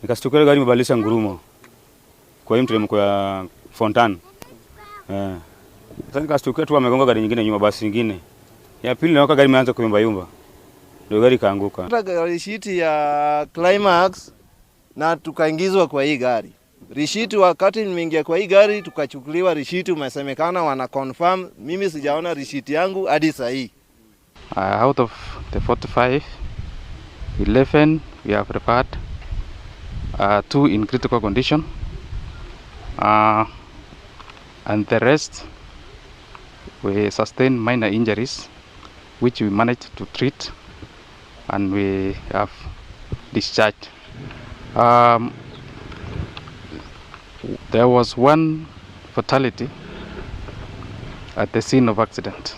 Nikastukia gari imebadilisha ngurumo kwa hiyo mteremko ya Fontan. Sasa nikastukia tu amegonga gari nyingine nyuma, basi nyingine. Ya pili naona gari imeanza kuyumba yumba. Ndio gari kaanguka. Hata gari shiti ya Climax na tukaingizwa kwa hii gari. Rishiti wakati nimeingia kwa hii gari tukachukuliwa rishiti, umesemekana wana confirm, mimi sijaona rishiti yangu hadi saa hii. Out of the 45, 11 we have repaired, 2 in critical condition, and the rest we sustained minor injuries which we managed to treat and we have discharged. There was one fatality at the scene of accident.